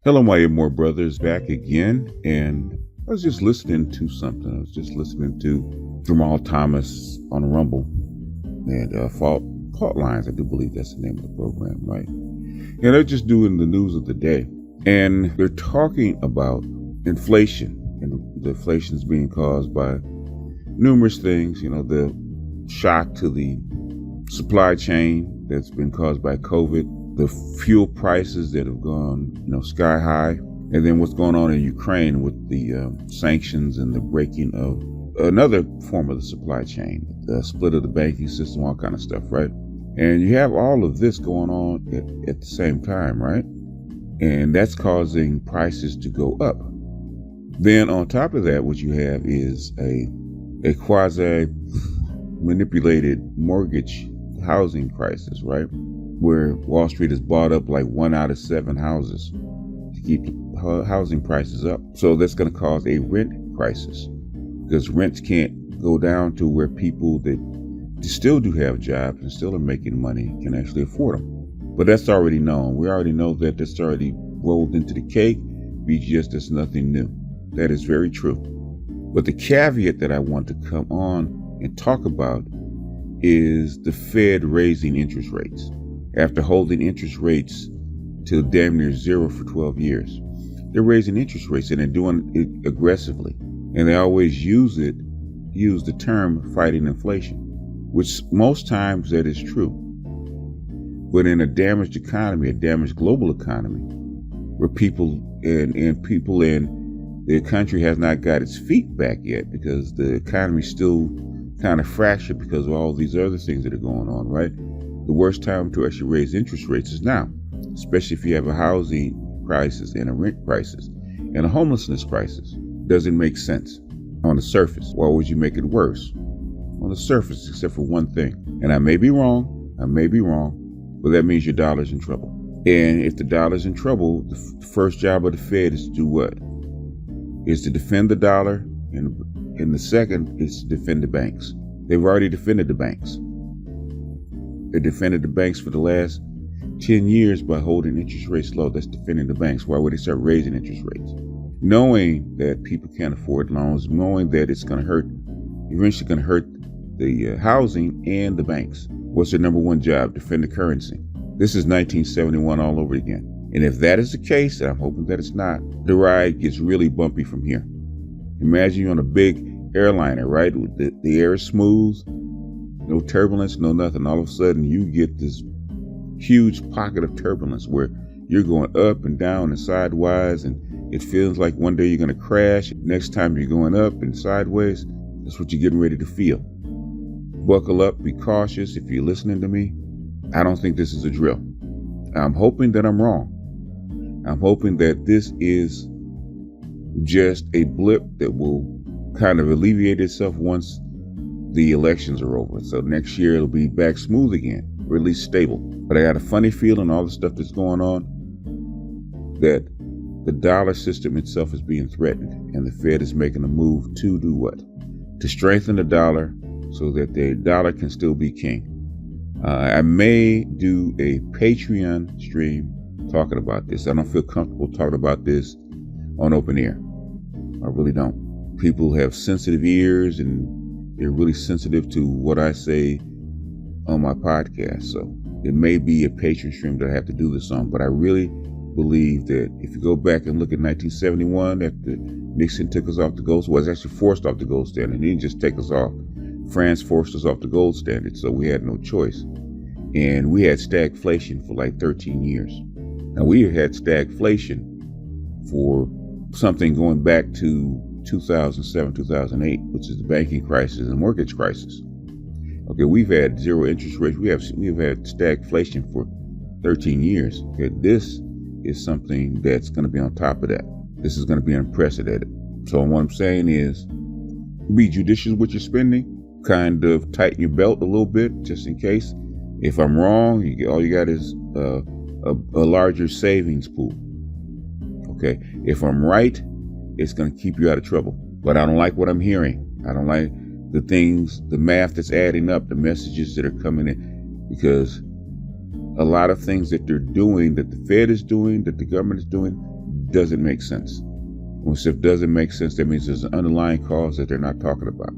Hello, my More Brothers, back again. And I was just listening to something. I was just listening to Jamal Thomas on Rumble and Fault Lines. I do believe that's the name of the program, right? And they're just doing the news of the day. And they're talking about inflation. And the inflation is being caused by numerous things. You know, the shock to the supply chain that's been caused by COVID, the fuel prices that have gone, sky high, and then what's going on in Ukraine with the sanctions and the breaking of another form of the supply chain, the split of the banking system, all kind of stuff, right? And you have all of this going on at the same time, right? And that's causing prices to go up. Then on top of that, what you have is a quasi manipulated mortgage housing crisis, right? Where Wall Street has bought up like 1 out of 7 houses to keep housing prices up. So that's going to cause a rent crisis because rents can't go down to where people that still do have jobs and still are making money can actually afford them. But that's already known. We already know that that's already rolled into the cake. BGS, that's nothing new. That is very true. But the caveat that I want to come on and talk about is the Fed raising interest rates. After holding interest rates to damn near zero for 12 years, they're raising interest rates and they're doing it aggressively. And they always use the term fighting inflation, which most times that is true. But in a damaged economy, a damaged global economy, where people in the country has not got its feet back yet because the economy is still kind of fractured because of all these other things that are going on, right? The worst time to actually raise interest rates is now, especially if you have a housing crisis and a rent crisis and a homelessness crisis. Doesn't make sense on the surface. Why would you make it worse? On the surface, except for one thing. And I may be wrong, but that means your dollar's in trouble. And if the dollar's in trouble, the first job of the Fed is to do what? Is to defend the dollar, and the second is to defend the banks. They've already defended the banks. They defended the banks for the last 10 years by holding interest rates low. That's defending the banks. Why would they start raising interest rates? Knowing that people can't afford loans, knowing that it's going to hurt, eventually going to hurt the housing and the banks. What's their number one job? Defend the currency. This is 1971 all over again. And if that is the case, and I'm hoping that it's not, the ride gets really bumpy from here. Imagine you're on a big airliner, right? The air is smooth, no turbulence, no nothing. All of a sudden, you get this huge pocket of turbulence where you're going up and down and sidewise, and it feels like one day you're going to crash. Next time you're going up and sideways. That's what you're getting ready to feel. Buckle up, be cautious. If you're listening to me, I don't think this is a drill. I'm hoping that I'm wrong. I'm hoping that this is just a blip that will kind of alleviate itself once the elections are over. So next year it'll be back smooth again, or at least stable. But I got a funny feeling all the stuff that's going on, that the dollar system itself is being threatened, and the Fed is making a move to do what? To strengthen the dollar so that the dollar can still be king. I may do a Patreon stream talking about this. I don't feel comfortable talking about this on open air. I really don't. People have sensitive ears and they're really sensitive to what I say on my podcast. So it may be a Patreon stream that I have to do this on, but I really believe that if you go back and look at 1971, after Nixon took us off the gold, was actually forced off the gold standard. He didn't just take us off. France forced us off the gold standard, so we had no choice. And we had stagflation for like 13 years. Now we had stagflation for something going back to 2007, 2008, which is the banking crisis and mortgage crisis. Okay, we've had zero interest rates. We've had stagflation for 13 years. Okay, this is something that's going to be on top of that. This is going to be unprecedented. So what I'm saying is, be judicious with your spending. Kind of tighten your belt a little bit, just in case. If I'm wrong, all you got is a larger savings pool. Okay, if I'm right, it's going to keep you out of trouble. But I don't like what I'm hearing. I don't like the math that's adding up, the messages that are coming in, because a lot of things that they're doing, that the Fed is doing, that the government is doing, doesn't make sense. When stuff doesn't make sense, that means there's an underlying cause that they're not talking about.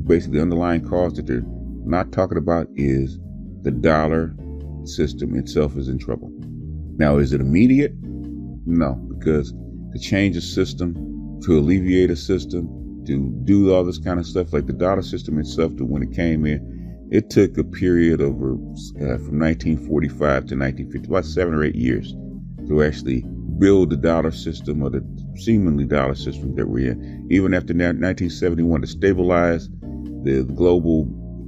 Basically, the underlying cause that they're not talking about is the dollar system itself is in trouble. Now, is it immediate? No, because to change a system, to alleviate a system, to do all this kind of stuff, like the dollar system itself, to when it came in, it took a period over from 1945 to 1950, about 7 or 8 years, to actually build the dollar system, or the seemingly dollar system that we're in. Even after 1971, to stabilize the global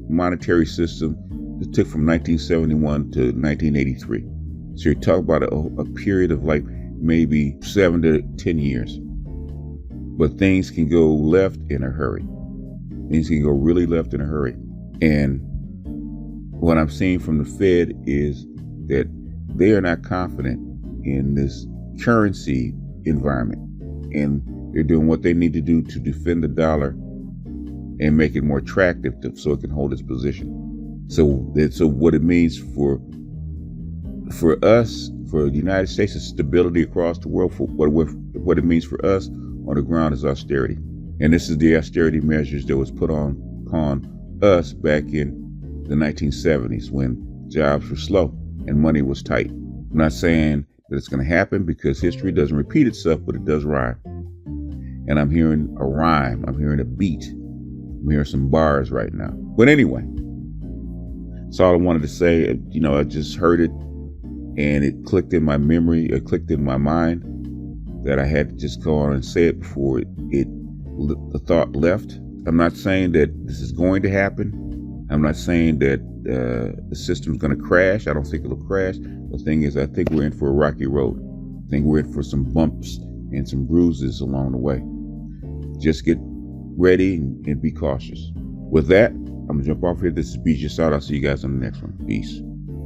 monetary system, it took from 1971 to 1983. So you're talking about a period of like maybe 7 to 10 years. But things can go left in a hurry. Things can go really left in a hurry. And what I'm seeing from the Fed is that they are not confident in this currency environment. And they're doing what they need to do to defend the dollar and make it more attractive so it can hold its position. So what it means for us, for the United States, is stability across the world. For what it means for us on the ground is austerity. And this is the austerity measures that was put upon us back in the 1970s when jobs were slow and money was tight. I'm not saying that it's going to happen, because history doesn't repeat itself, but it does rhyme. And I'm hearing a rhyme. I'm hearing a beat. I'm hearing some bars right now. But anyway, that's all I wanted to say. I just heard it and it clicked in my memory. It clicked in my mind that I had to just go on and say it before the thought left. I'm not saying that this is going to happen. I'm not saying that the system's going to crash. I don't think it'll crash. The thing is, I think we're in for a rocky road. I think we're in for some bumps and some bruises along the way. Just get ready and be cautious. With that, I'm going to jump off here. This is Beast Just Out. I'll see you guys on the next one. Peace.